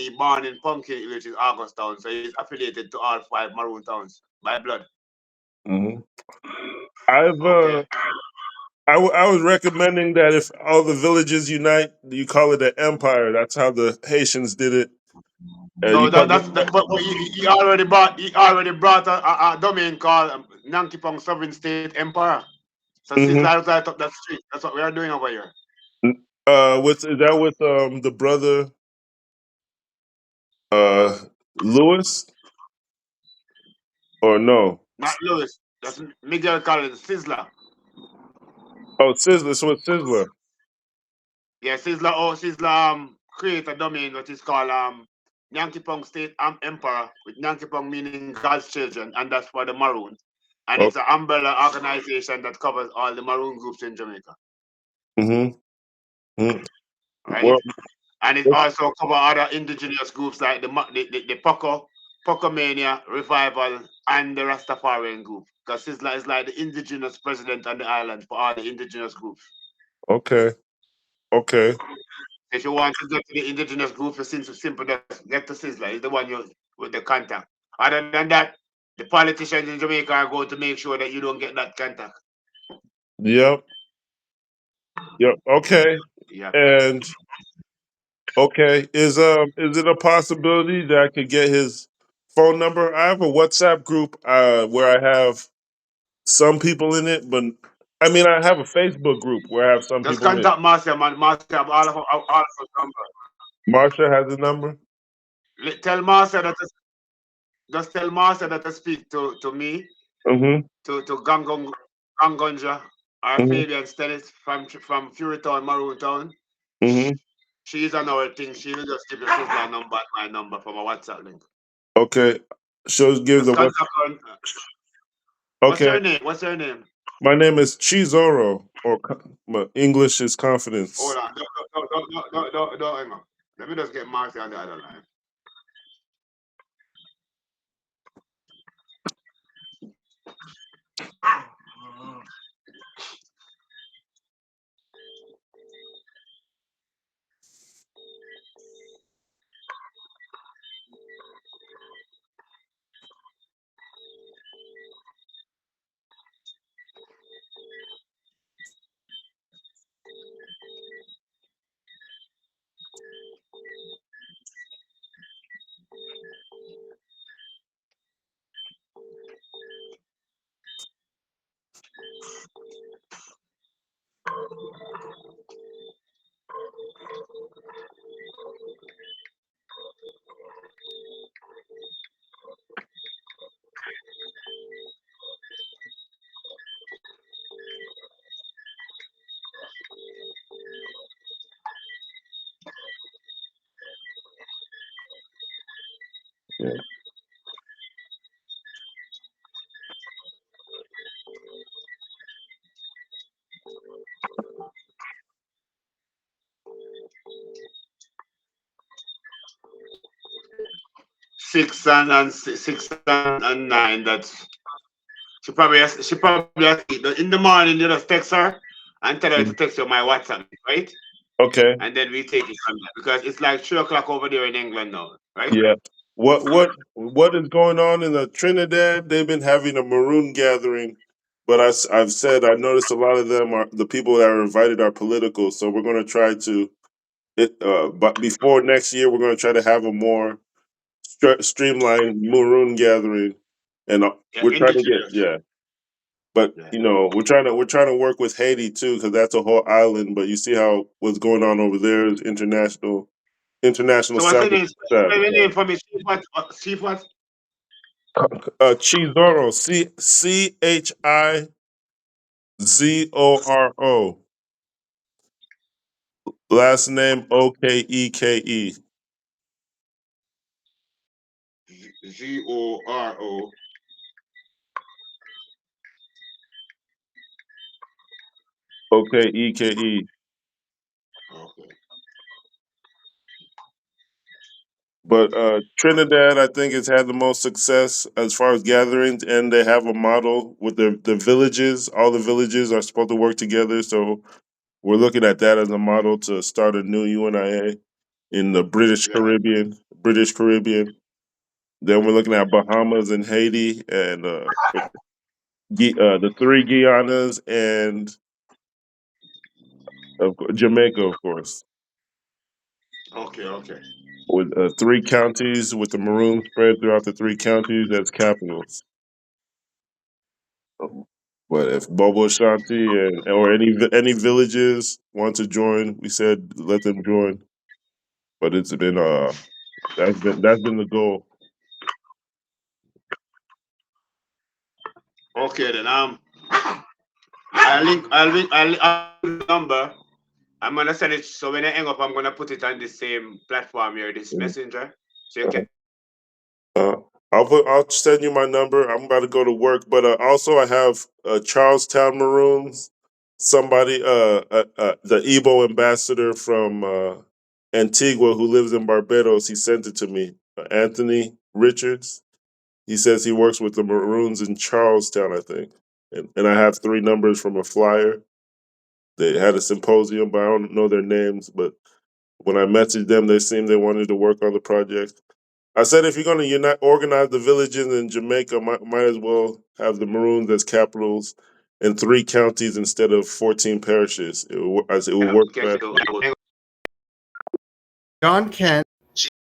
he born in Pumpkin, which is August Town, so he's affiliated to all 5 Maroon towns by blood. Mm-hmm. I've Okay. I was recommending that if all the villages unite, you call it an empire. That's how the Haitians did it. No, You call but he already brought a domain called Nankipong Sovereign State Empire. So since mm-hmm. I was right up that street, that's what we are doing over here. With is that with the brother uh Lewis or no? Not Lewis. That's Miguel Collins, Sizzler. Oh, Sizzler. So it's Sizzler. Yeah, Sizzler create a domain that is called Nankipong State Empire, with Nankipong meaning God's children, and that's for the Maroons. And it's Oh, an umbrella organization that covers all the Maroon groups in Jamaica. mm-hmm. Mm-hmm. Right? Well, And it also covers other indigenous groups like the Poco Mania, Revival, and the Rastafarian group. Because Sizzler is like the indigenous president on the island for all the indigenous groups. okay, okay. If you want to get to the indigenous group, it's simple. Just get to Sizzler. He's the one you with the contact. Other than that, the politicians in Jamaica are going to make sure that you don't get that contact. Yep, yep. Okay, Yeah. and okay, is it a possibility that I could get his phone number? I have a WhatsApp group where I have some people in it, but I mean I have a Facebook group where I have some Just people in it. contact Marcia, man. Marcia have all of her number. Marsha has a number. Tell Marcia that just tell Marcia that to speak to me, Mm-hmm. to Gangonja or Mm-hmm. Fabian Stennis from Fury Town, Maroon Town. Mm-hmm. She's on our thing. She will just give the Sizzler number and my number from a WhatsApp link. Okay. She'll give Just the what? contact her. What's Okay. her name? What's her name? My name is Chizoro, or my English is Hold confidence. on. Don't hang up. Let me just get Marcia on the other line. 6 and 9. That's she probably has in the morning. You just text her and tell her to Mhm. text you my WhatsApp, right? Okay. And then we take it from there because it's like 3 o'clock over there in England now, right? Yeah. What is going on in the Trinidad? They've been having a maroon gathering, but I've said I noticed a lot of them are the people that are invited are political. So we're going to try to but before next year, we're going to try to have a more streamlined maroon gathering, and Yeah, we're trying to get indigenous. yeah. But Yeah. we're trying to work with Haiti too because that's a whole island. But you see how what's going on over there is international So what's your name? Spell your name sabotage. for me. Chief what? Chizoro, Chizoro. Last name Okeke. Zoro. Okeke. Okay. But Trinidad, I think, has had the most success as far as gatherings, and they have a model with the villages. All the villages are supposed to work together, so we're looking at that as a model to start a new UNIA in the British Yeah. Caribbean. British Caribbean. Then we're looking at Bahamas and Haiti, and the 3 Guianas, and Jamaica, of course, Okay, okay. with 3 counties, with the maroon spread throughout the 3 counties as capitals. But if Bobo Shanti or any villages want to join, we said let them join. But it's been that's been the goal. Okay, then I'll link the number. I'm gonna send it, so when I hang up, I'm gonna put it on the same platform here, this messenger. So you can I'll send you my number. I'm about to go to work, but also I have Charlestown Maroons. Somebody, the Igbo ambassador from Antigua who lives in Barbados, he sent it to me. Anthony Richards. He says he works with the Maroons in Charlestown, I think. And I have 3 numbers from a flyer. They had a symposium, but I don't know their names. But when I messaged them, they seemed they wanted to work on the project. I said if you're going to organize the villages in Jamaica, might as well have the Maroons as capitals in 3 counties instead of 14 parishes. It will work catch faster. it. John Kent